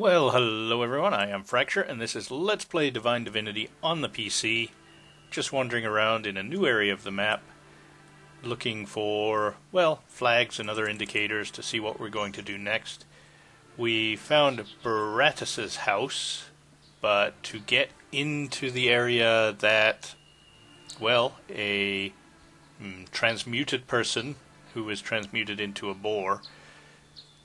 Well, hello everyone, I am Fracture, and this is Let's Play Divine Divinity on the PC. Just wandering around in a new area of the map, looking for, well, flags and other indicators to see what we're going to do next. We found Baratus's house, but to get into the area that, well, a transmuted person who was transmuted into a boar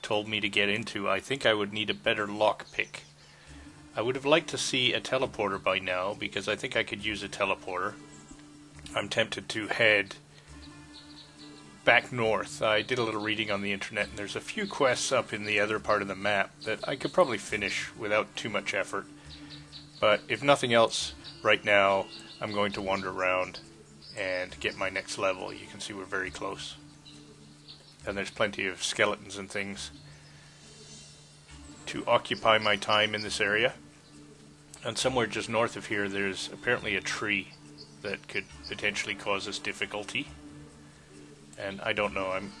told me to get into, I think I would need a better lockpick. I would have liked to see a teleporter by now, because I think I could use a teleporter. I'm tempted to head back north. I did a little reading on the internet, and there's a few quests up in the other part of the map that I could probably finish without too much effort. But if nothing else, right now, I'm going to wander around and get my next level. You can see we're very close. And there's plenty of skeletons and things to occupy my time in this area. And somewhere just north of here there's apparently a tree that could potentially cause us difficulty. And I don't know, I'm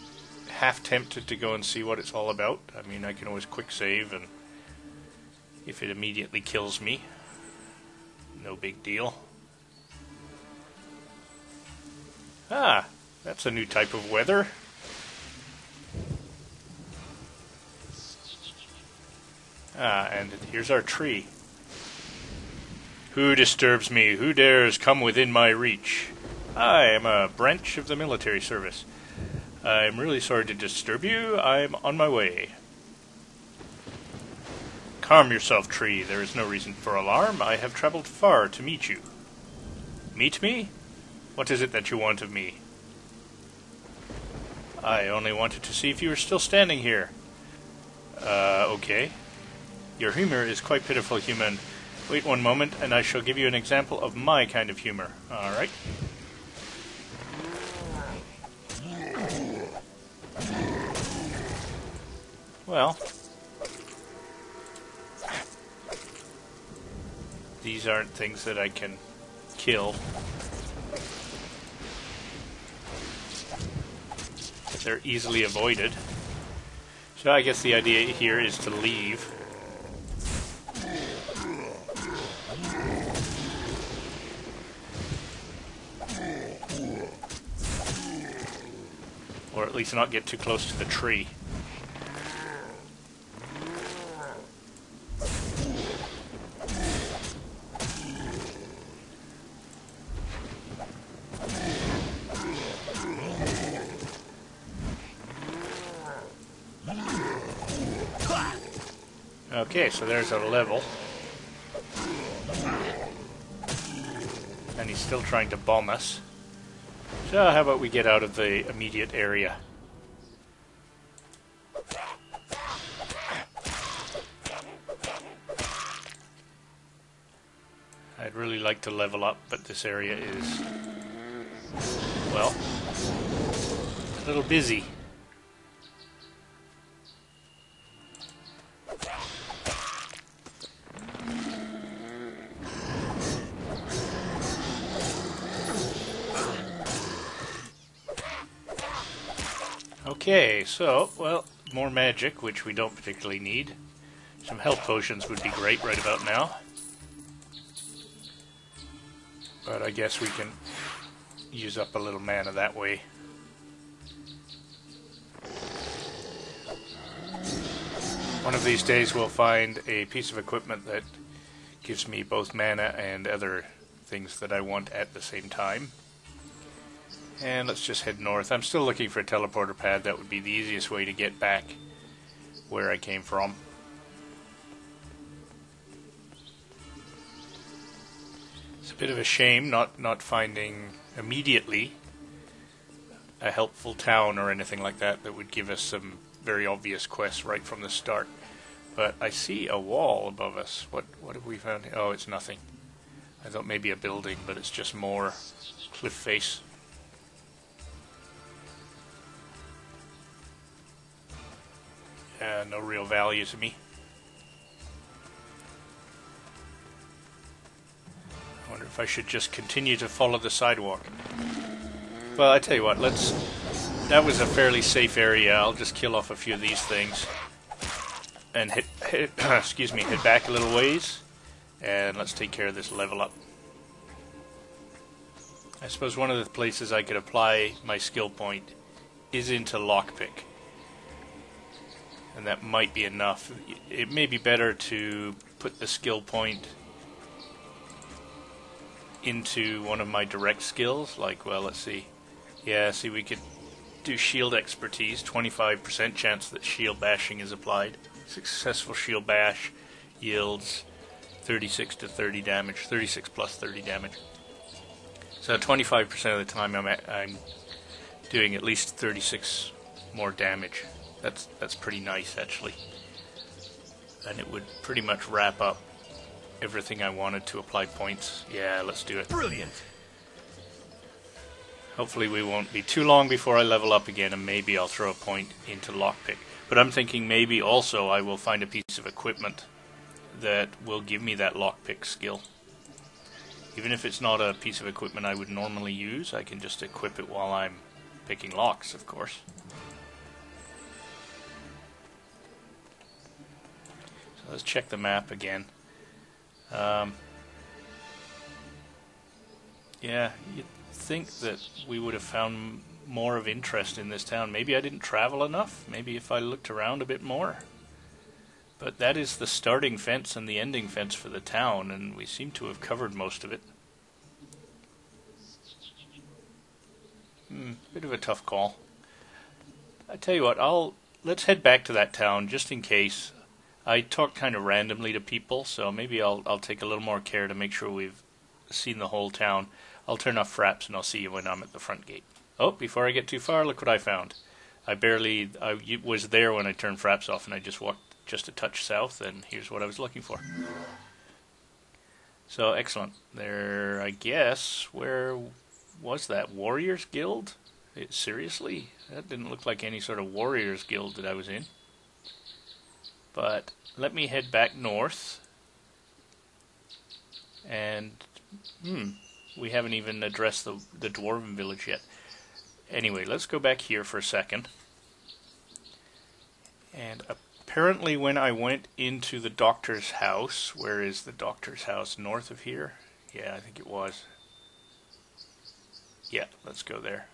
half tempted to go and see what it's all about. I mean, I can always quick save, and if it immediately kills me, no big deal. Ah, that's a new type of weather. Ah, and here's our tree. Who disturbs me? Who dares come within my reach? I am a branch of the military service. I'm really sorry to disturb you. I'm on my way. Calm yourself, tree. There is no reason for alarm. I have traveled far to meet you. Meet me? What is it that you want of me? I only wanted to see if you were still standing here. Okay. Your humor is quite pitiful, human. Wait one moment, and I shall give you an example of my kind of humor. Alright. Well, these aren't things that I can kill. They're easily avoided. So I guess the idea here is to leave. Or at least not get too close to the tree. Okay, so there's our level. And he's still trying to bomb us. So how about we get out of the immediate area? I'd really like to level up, but this area is, well, a little busy. Okay, so, well, more magic, which we don't particularly need. Some health potions would be great right about now. But I guess we can use up a little mana that way. One of these days we'll find a piece of equipment that gives me both mana and other things that I want at the same time. And let's just head north. I'm still looking for a teleporter pad. That would be the easiest way to get back where I came from. It's a bit of a shame not finding immediately a helpful town or anything like that that would give us some very obvious quests right from the start. But I see a wall above us. What have we found? Oh, it's nothing. I thought maybe a building, but it's just more cliff face. No real value to me. I wonder if I should just continue to follow the sidewalk. Well, I tell you what, that was a fairly safe area. I'll just kill off a few of these things. and excuse me, head back a little ways, and let's take care of this level up. I suppose one of the places I could apply my skill point is into lockpick, and that might be enough. It may be better to put the skill point into one of my direct skills, like, well, let's see. Yeah, see, we could do shield expertise, 25% chance that shield bashing is applied. Successful shield bash yields 36 to 30 damage, 36 plus 30 damage. So 25% of the time I'm doing at least 36 more damage. That's pretty nice, actually. And it would pretty much wrap up everything I wanted to apply points. Yeah, let's do it. Brilliant. Hopefully we won't be too long before I level up again, and maybe I'll throw a point into lockpick. But I'm thinking maybe also I will find a piece of equipment that will give me that lockpick skill. Even if it's not a piece of equipment I would normally use, I can just equip it while I'm picking locks, of course. So let's check the map again. Yeah, you'd think that we would have found more of interest in this town. Maybe I didn't travel enough. Maybe if I looked around a bit more. But that is the starting fence and the ending fence for the town, and we seem to have covered most of it. Bit of a tough call. I tell you what, let's head back to that town just in case. I talk kind of randomly to people, so maybe I'll take a little more care to make sure we've seen the whole town. I'll turn off fraps and I'll see you when I'm at the front gate. Oh, before I get too far, look what I found. I was there when I turned fraps off, and I just walked just a touch south, and here's what I was looking for. So, excellent. There, I guess, where was that? Warriors Guild? Seriously? That didn't look like any sort of Warriors Guild that I was in. But let me head back north. And, we haven't even addressed the Dwarven village yet. Anyway, let's go back here for a second. And apparently when I went into the doctor's house, where is the doctor's house? North of here? Yeah, I think it was. Yeah, let's go there.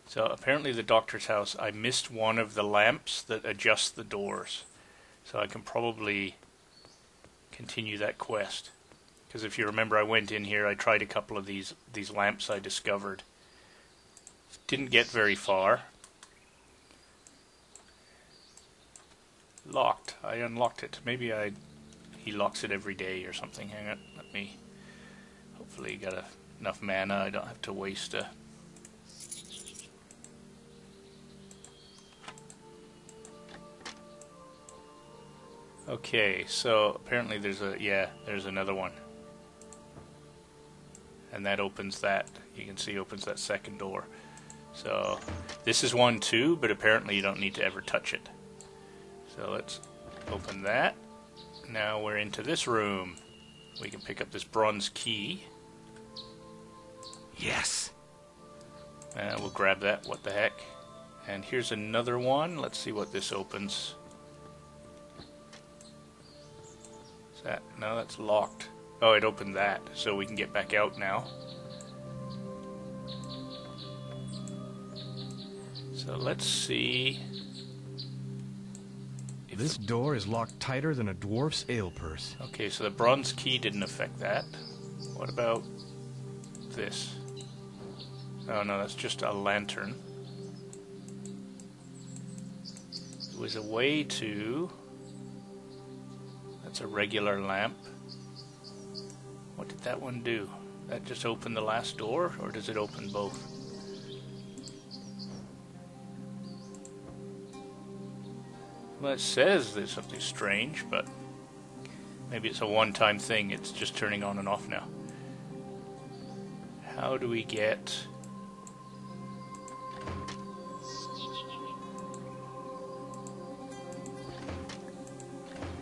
So apparently the doctor's house, I missed one of the lamps that adjust the doors. So I can probably continue that quest. Because if you remember, I went in here, I tried a couple of these lamps I discovered. Didn't get very far. Locked. I unlocked it. Maybe he locks it every day or something. Hang on, let me... Hopefully got enough mana, I don't have to waste a... Okay, so apparently there's another one. And that opens that. You can see opens that second door. So this is one too, but apparently you don't need to ever touch it. So let's open that. Now we're into this room. We can pick up this bronze key. Yes. We'll grab that. What the heck? And here's another one. Let's see what this opens. Is that? No, that's locked. Oh, it opened that, so we can get back out now. So let's see. This door is locked tighter than a dwarf's ale purse. Okay, so the bronze key didn't affect that. What about this? Oh no, that's just a lantern. There was a way to... That's a regular lamp. What did that one do? That just opened the last door, or does it open both? Well, it says there's something strange, but maybe it's a one-time thing. It's just turning on and off now. How do we get...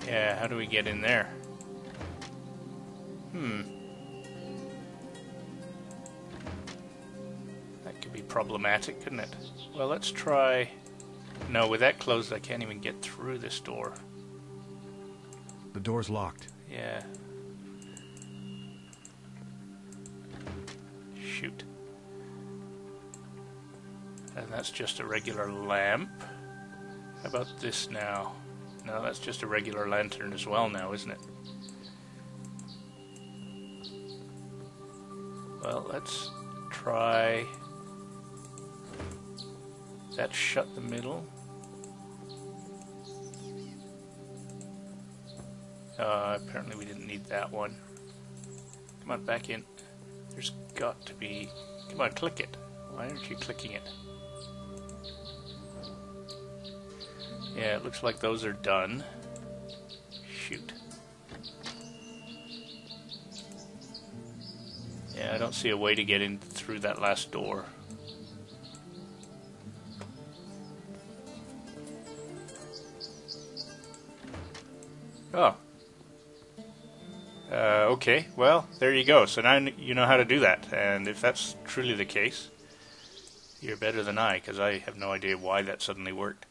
Yeah, how do we get in there? That could be problematic, couldn't it? Well, let's try... No, with that closed, I can't even get through this door. The door's locked. Yeah. Shoot. And that's just a regular lamp. How about this now? No, that's just a regular lantern as well now, isn't it? Well, let's try... That shut the middle. Apparently we didn't need that one. Come on, back in. There's got to be... Come on, click it. Why aren't you clicking it? Yeah, it looks like those are done. Shoot. Yeah, I don't see a way to get in through that last door. Oh. Okay, well, there you go. So now you know how to do that. And if that's truly the case, you're better than I, because I have no idea why that suddenly worked.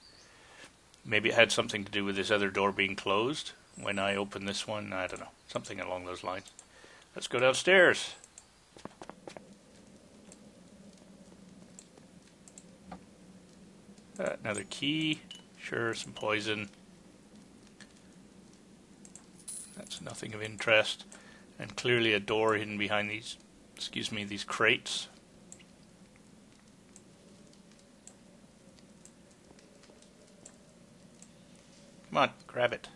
Maybe it had something to do with this other door being closed when I opened this one. I don't know. Something along those lines. Let's go downstairs. Another key. Sure, some poison. That's nothing of interest. And clearly a door hidden behind these, these crates. Come on, grab it.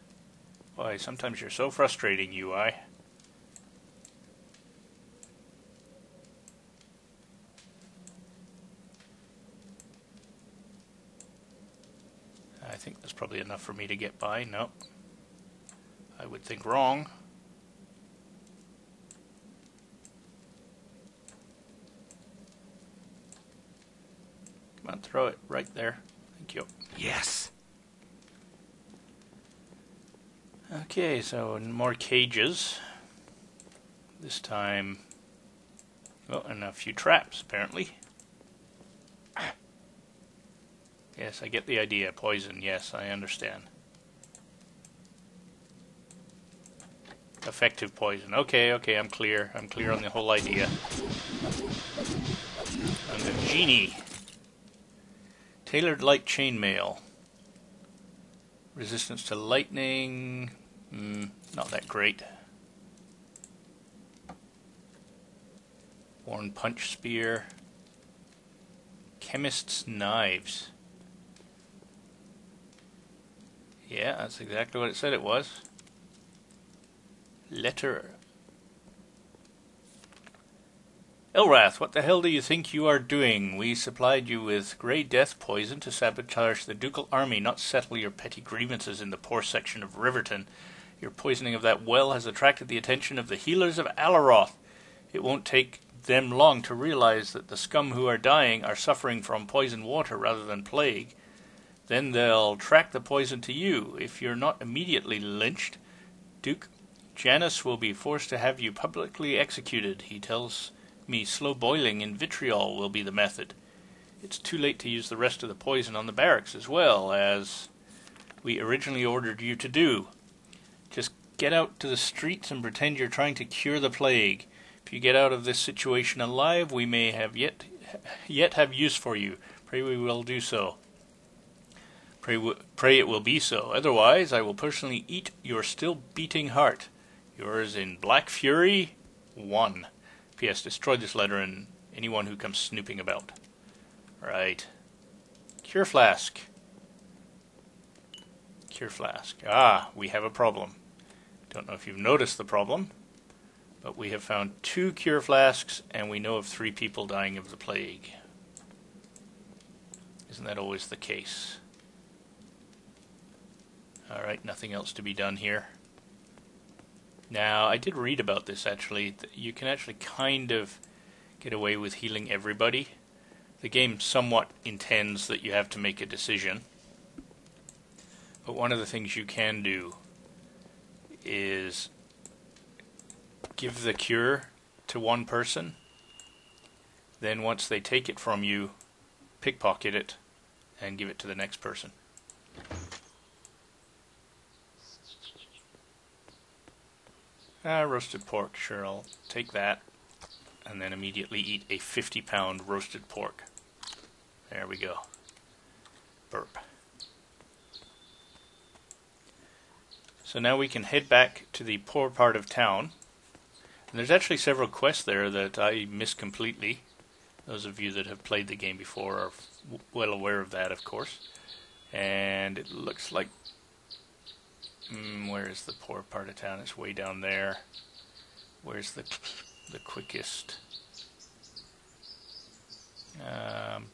Boy, sometimes you're so frustrating, UI. I think that's probably enough for me to get by. No. I would think wrong. Come on, throw it right there. Thank you. Yes. Okay, so more cages. This time, oh, and a few traps, apparently. Yes, I get the idea. Poison, yes, I understand. Effective poison. Okay, I'm clear. I'm clear on the whole idea. And the genie. Tailored light chainmail. Resistance to lightning. Not that great. Worn punch spear. Chemist's knives. Yeah, that's exactly what it said it was. Letter. Elrath, what the hell do you think you are doing? We supplied you with grey death poison to sabotage the ducal army, not settle your petty grievances in the poor section of Riverton. Your poisoning of that well has attracted the attention of the healers of Alaroth. It won't take them long to realize that the scum who are dying are suffering from poisoned water rather than plague. Then they'll track the poison to you. If you're not immediately lynched, Duke Janus will be forced to have you publicly executed. He tells me slow boiling in vitriol will be the method. It's too late to use the rest of the poison on the barracks as well, as we originally ordered you to do. Just get out to the streets and pretend you're trying to cure the plague. If you get out of this situation alive, we may have yet have use for you. Pray we will do so. Pray it will be so. Otherwise, I will personally eat your still beating heart. Yours in Black Fury 1. P.S. Destroy this letter and anyone who comes snooping about. Right. Cure flask. Cure flask. Ah, we have a problem. Don't know if you've noticed the problem, but we have found 2 cure flasks and we know of 3 people dying of the plague. Isn't that always the case? Alright, nothing else to be done here. Now, I did read about this actually. You can actually kind of get away with healing everybody. The game somewhat intends that you have to make a decision. But one of the things you can do is give the cure to one person. Then once they take it from you, pickpocket it and give it to the next person. Roasted pork, sure, I'll take that. And then immediately eat a 50-pound roasted pork. There we go. Burp. So now we can head back to the poor part of town. And there's actually several quests there that I missed completely. Those of you that have played the game before are well aware of that, of course. And it looks like... where is the poor part of town? It's way down there. Where's the quickest?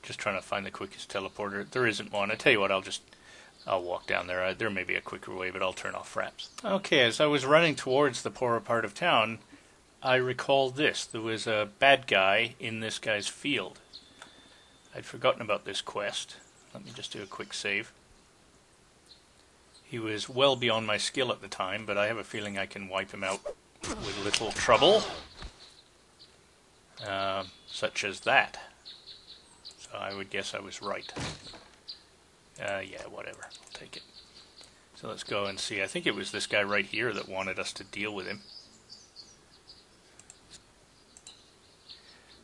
Just trying to find the quickest teleporter. There isn't one. I tell you what, I'll walk down there. There may be a quicker way, but I'll turn off fraps. Okay, as I was running towards the poorer part of town, I recalled this. There was a bad guy in this guy's field. I'd forgotten about this quest. Let me just do a quick save. He was well beyond my skill at the time, but I have a feeling I can wipe him out with little trouble. Such as that. So I would guess I was right. Yeah, whatever. I'll take it. So let's go and see. I think it was this guy right here that wanted us to deal with him.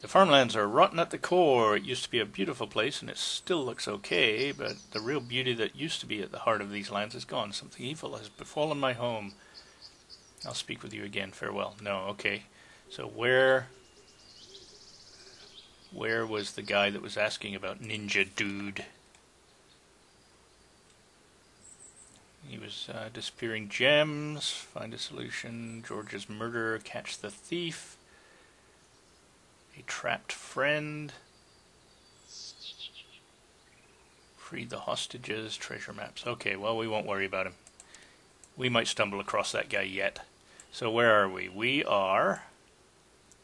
The farmlands are rotten at the core. It used to be a beautiful place, and it still looks okay, but the real beauty that used to be at the heart of these lands is gone. Something evil has befallen my home. I'll speak with you again. Farewell. No, okay. So where was the guy that was asking about Ninja Dude? He was disappearing gems, find a solution, George's murder, catch the thief, a trapped friend, free the hostages, treasure maps. Okay, well, we won't worry about him. We might stumble across that guy yet. So where are we? We are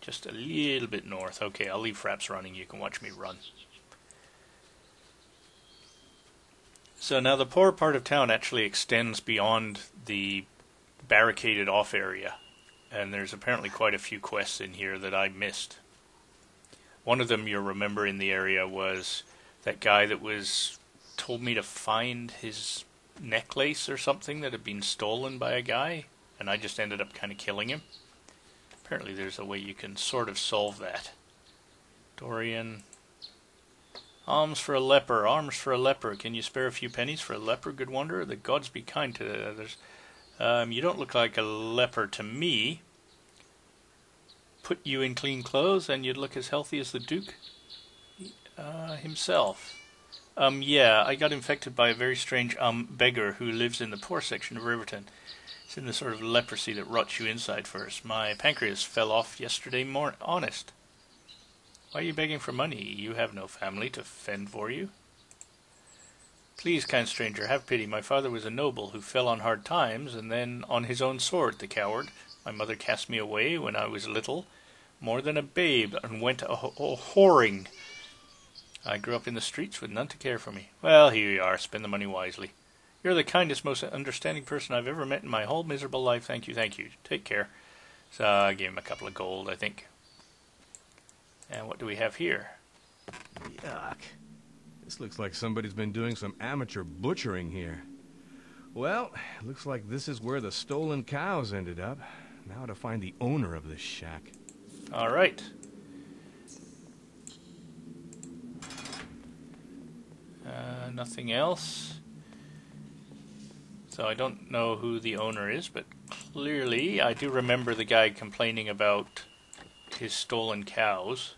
just a little bit north. Okay, I'll leave fraps running. You can watch me run. So now the poor part of town actually extends beyond the barricaded off area. And there's apparently quite a few quests in here that I missed. One of them you'll remember in the area was that guy that told me to find his necklace or something that had been stolen by a guy. And I just ended up kind of killing him. Apparently there's a way you can sort of solve that. Dorian. Alms for a leper, arms for a leper. Can you spare a few pennies for a leper, good wanderer? The gods be kind to others. You don't look like a leper to me. Put you in clean clothes and you'd look as healthy as the Duke himself. Yeah, I got infected by a very strange beggar who lives in the poor section of Riverton. It's in the sort of leprosy that rots you inside first. My pancreas fell off yesterday morning. Honest. Why are you begging for money? You have no family to fend for you. Please, kind stranger, have pity. My father was a noble who fell on hard times, and then on his own sword, the coward. My mother cast me away when I was little, more than a babe, and went a-whoring. I grew up in the streets with none to care for me. Well, here you are. Spend the money wisely. You're the kindest, most understanding person I've ever met in my whole miserable life. Thank you, thank you. Take care. So I gave him a couple of gold, I think. And what do we have here? Yuck. This looks like somebody's been doing some amateur butchering here. Well, looks like this is where the stolen cows ended up. Now to find the owner of this shack. All right. Nothing else. So I don't know who the owner is, but clearly I do remember the guy complaining about his stolen cows.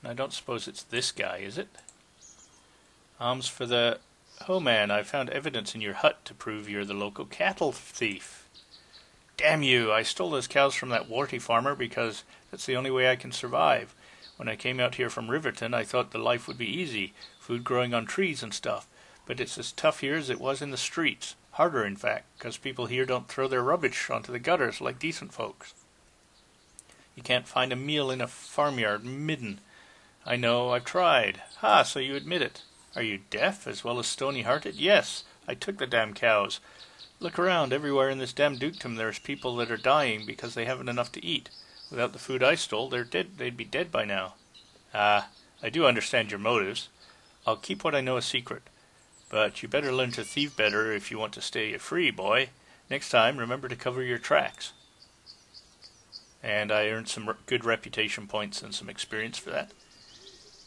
And I don't suppose it's this guy, is it? Alms for the... Oh man, I found evidence in your hut to prove you're the local cattle thief. Damn you, I stole those cows from that warty farmer because that's the only way I can survive. When I came out here from Riverton, I thought the life would be easy, food growing on trees and stuff. But it's as tough here as it was in the streets. Harder, in fact, because people here don't throw their rubbish onto the gutters like decent folks. You can't find a meal in a farmyard midden. I know, I've tried. Ha, so you admit it. Are you deaf as well as stony-hearted? Yes, I took the damn cows. Look around, everywhere in this damn dukedom there's people that are dying because they haven't enough to eat. Without the food I stole, they're dead. They'd be dead by now. I do understand your motives. I'll keep what I know a secret. But you better learn to thieve better if you want to stay free, boy. Next time, remember to cover your tracks. And I earned some good reputation points and some experience for that.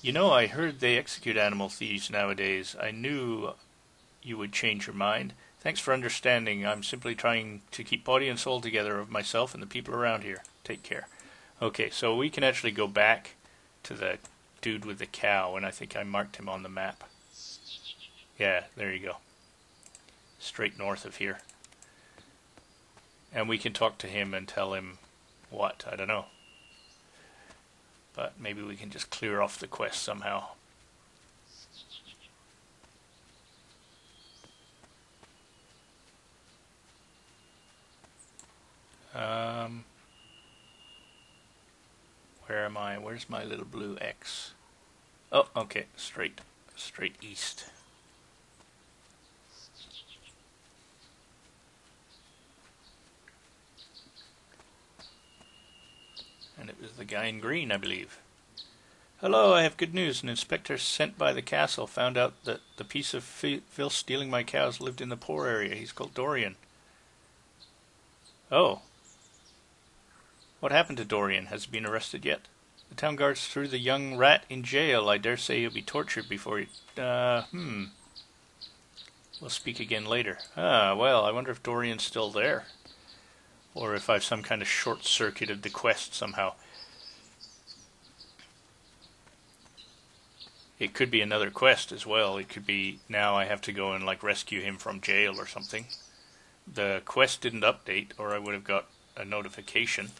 You know, I heard they execute animal thieves nowadays. I knew you would change your mind. Thanks for understanding. I'm simply trying to keep body and soul together of myself and the people around here. Take care. Okay, so we can actually go back to the dude with the cow, and I think I marked him on the map. Yeah, there you go. Straight north of here. And we can talk to him and tell him what? I don't know. But maybe we can just clear off the quest somehow. Where am I? Where's my little blue X? Oh, okay, straight east. And it was the guy in green, I believe. Hello, I have good news. An inspector sent by the castle found out that the piece of filth stealing my cows lived in the poor area. He's called Dorian. Oh. What happened to Dorian? Has he been arrested yet? The town guards threw the young rat in jail. I dare say he'll be tortured before he... We'll speak again later. Well, I wonder if Dorian's still there. Or if I've some kind of short-circuited the quest somehow. It could be another quest as well. It could be now I have to go and like rescue him from jail or something. The quest didn't update, or I would have got a notification.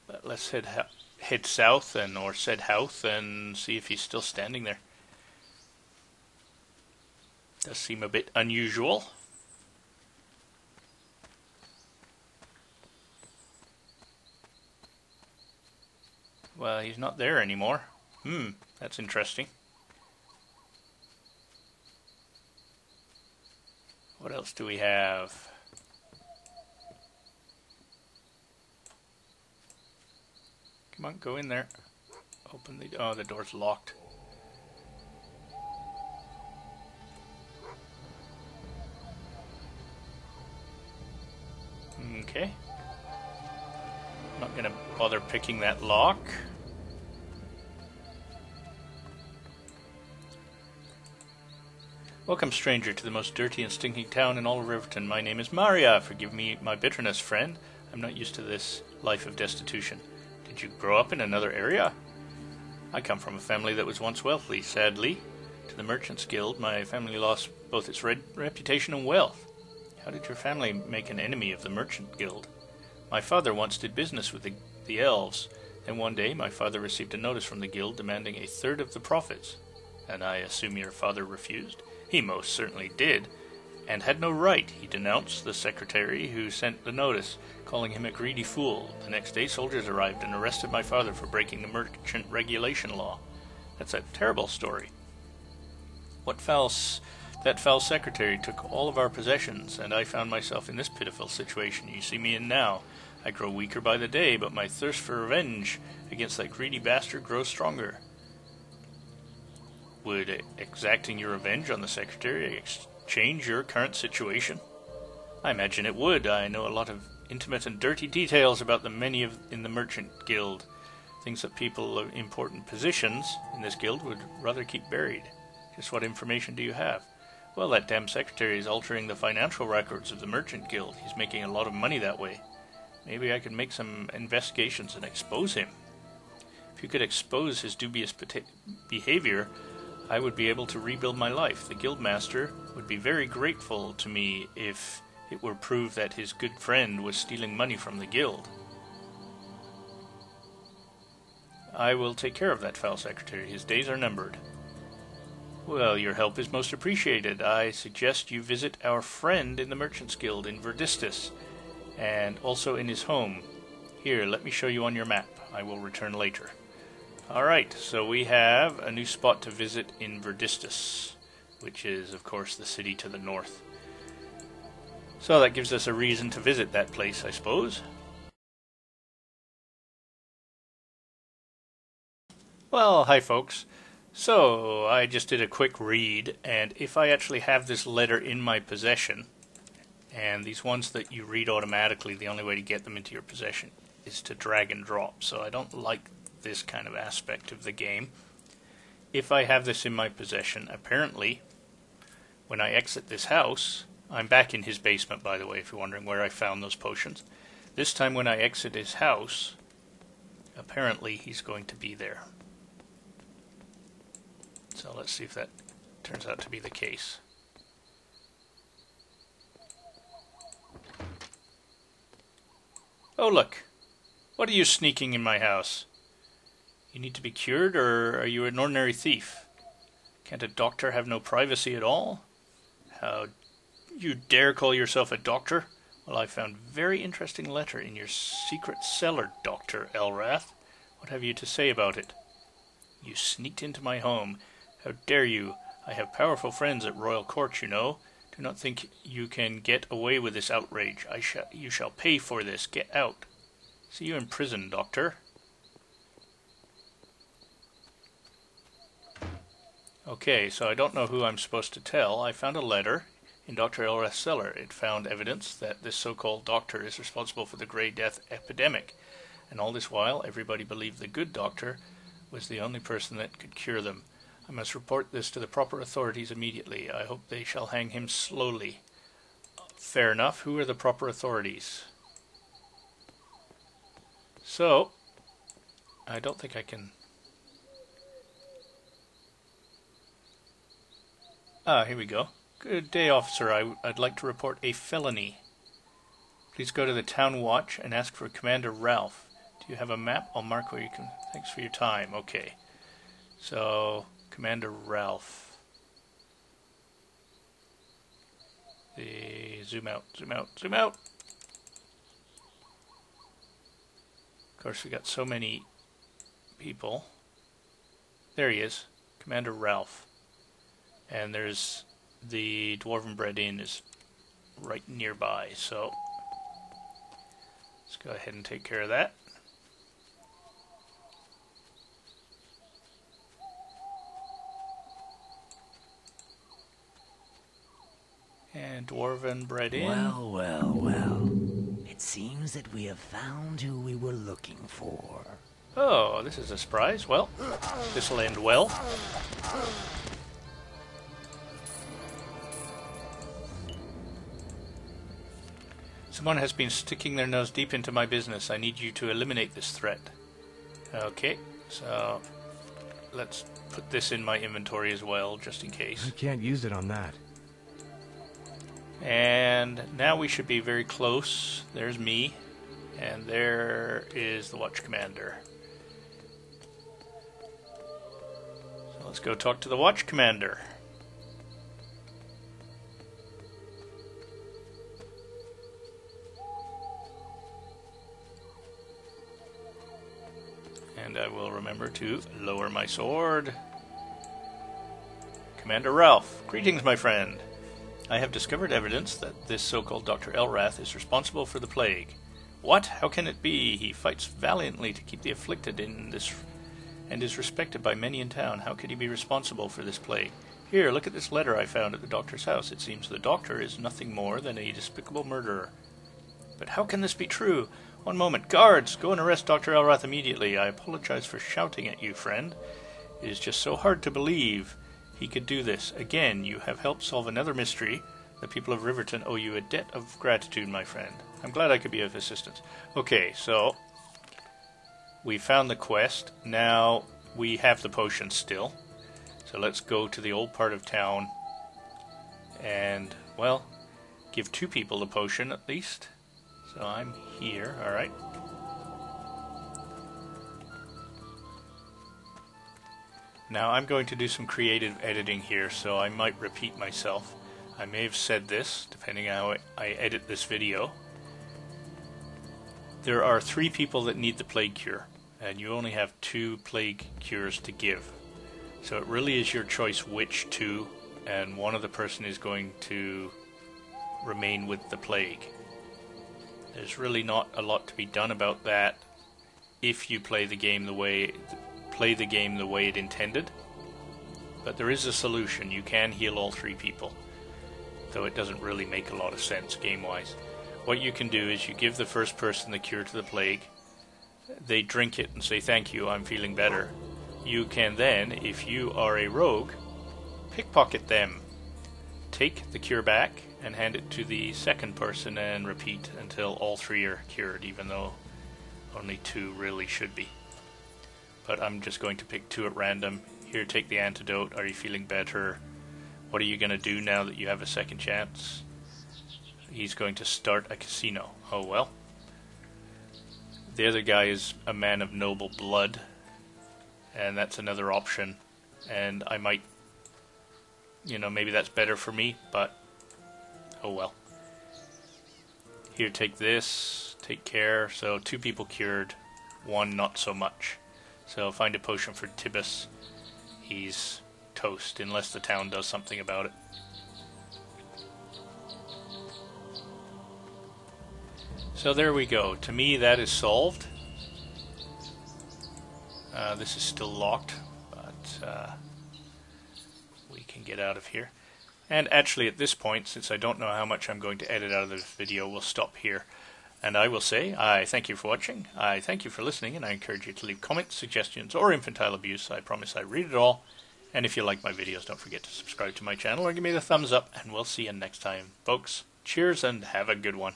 But let's head south or said south and see if he's still standing there. Does seem a bit unusual. Well, he's not there anymore. That's interesting. What else do we have? Come on, go in there. Open the... Oh, the door's locked. Okay. Not gonna bother picking that lock. Welcome, stranger, to the most dirty and stinking town in all of Riverton. My name is Maria. Forgive me my bitterness, friend. I'm not used to this life of destitution. Did you grow up in another area? I come from a family that was once wealthy. Sadly, to the Merchants Guild, my family lost both its reputation and wealth. How did your family make an enemy of the Merchant Guild? My father once did business with the elves. Then one day my father received a notice from the guild demanding a third of the profits. And I assume your father refused? He most certainly did, and had no right. He denounced the secretary who sent the notice, calling him a greedy fool. The next day soldiers arrived and arrested my father for breaking the merchant regulation law. That's a terrible story. That foul secretary took all of our possessions, and I found myself in this pitiful situation you see me in now. I grow weaker by the day, but my thirst for revenge against that greedy bastard grows stronger. Would exacting your revenge on the secretary change your current situation? I imagine it would. I know a lot of intimate and dirty details about the many in the Merchant Guild. Things that people of important positions in this guild would rather keep buried. Just what information do you have? Well, that damn secretary is altering the financial records of the Merchant Guild. He's making a lot of money that way. Maybe I could make some investigations and expose him. If you could expose his dubious behavior, I would be able to rebuild my life. The guildmaster would be very grateful to me if it were proved that his good friend was stealing money from the guild. I will take care of that foul secretary. His days are numbered. Well, your help is most appreciated. I suggest you visit our friend in the Merchants Guild in Verdistus, and also in his home. Here, let me show you on your map. I will return later. Alright, so we have a new spot to visit in Verdistus, which is, of course, the city to the north. So that gives us a reason to visit that place, I suppose. Well, hi folks. So, I just did a quick read, and if I actually have this letter in my possession, and these ones that you read automatically, the only way to get them into your possession is to drag and drop, so I don't like this kind of aspect of the game. If I have this in my possession, apparently, when I exit this house, I'm back in his basement, by the way, if you're wondering where I found those potions. This time when I exit his house, apparently he's going to be there. So let's see if that turns out to be the case. Oh look, what are you sneaking in my house? You need to be cured, or are you an ordinary thief? Can't a doctor have no privacy at all? How you dare call yourself a doctor? Well, I found a very interesting letter in your secret cellar, Dr. Elrath. What have you to say about it? You sneaked into my home. How dare you? I have powerful friends at royal court, you know. Do not think you can get away with this outrage. You shall pay for this. Get out. See you in prison, Doctor. Okay, so I don't know who I'm supposed to tell. I found a letter in Dr. Elrath's cellar. It found evidence that this so-called doctor is responsible for the Grey Death epidemic. And all this while, everybody believed the good doctor was the only person that could cure them. I must report this to the proper authorities immediately. I hope they shall hang him slowly. Fair enough. Who are the proper authorities? So, I don't think I can... Ah, here we go. Good day, officer. I'd like to report a felony. Please go to the town watch and ask for Commander Ralph. Do you have a map? I'll mark where you can... Thanks for your time. Okay. So, Commander Ralph. Zoom out, zoom out, zoom out! Of course, we got so many people. There he is. Commander Ralph. And there's the Dwarven Bread Inn is right nearby, so let's go ahead and take care of that. And Dwarven Bread Inn. Well, well, well. It seems that we have found who we were looking for. Oh, this is a surprise. Well, this'll end well. Someone has been sticking their nose deep into my business. I need you to eliminate this threat. Okay, so let's put this in my inventory as well, just in case. I can't use it on that. And now we should be very close. There's me, and there is the Watch Commander. So let's go talk to the Watch Commander. And I will remember to lower my sword. Commander Ralph, greetings, my friend. I have discovered evidence that this so-called Dr. Elrath is responsible for the plague. What? How can it be? He fights valiantly to keep the afflicted in this, and is respected by many in town. How could he be responsible for this plague? Here, look at this letter I found at the doctor's house. It seems the doctor is nothing more than a despicable murderer. But how can this be true? One moment. Guards, go and arrest Dr. Elrath immediately. I apologize for shouting at you, friend. It is just so hard to believe he could do this. Again, you have helped solve another mystery. The people of Riverton owe you a debt of gratitude, my friend. I'm glad I could be of assistance. Okay, so we found the quest. Now we have the potion still. So let's go to the old part of town and, well, give 2 people the potion at least. So I'm here, alright. Now I'm going to do some creative editing here, so I might repeat myself. I may have said this, depending on how I edit this video. There are 3 people that need the plague cure, and you only have 2 plague cures to give. So it really is your choice which 2, and one of the person is going to remain with the plague. There's really not a lot to be done about that if you play the game the way play the game the way it intended. But there is a solution. You can heal all 3 people, though it doesn't really make a lot of sense game-wise. What you can do is you give the first person the cure to the plague. They drink it and say, "Thank you, I'm feeling better." You can then, if you are a rogue, pickpocket them. Take the cure back and hand it to the second person and repeat until all 3 are cured, even though only 2 really should be. But I'm just going to pick 2 at random. Here, take the antidote. Are you feeling better? What are you going to do now that you have a second chance? He's going to start a casino. Oh well. The other guy is a man of noble blood, and that's another option. And I might, maybe that's better for me, but oh well. Here, take this. Take care. So 2 people cured, 1 not so much. So find a potion for Tibbus. He's toast unless the town does something about it. So there we go. To me, that is solved. This is still locked, but we can get out of here. And actually, at this point, since I don't know how much I'm going to edit out of this video, we'll stop here. And I will say, I thank you for watching, I thank you for listening, and I encourage you to leave comments, suggestions, or infantile abuse. I promise I read it all. And if you like my videos, don't forget to subscribe to my channel or give me the thumbs up, and we'll see you next time. Folks, cheers and have a good one.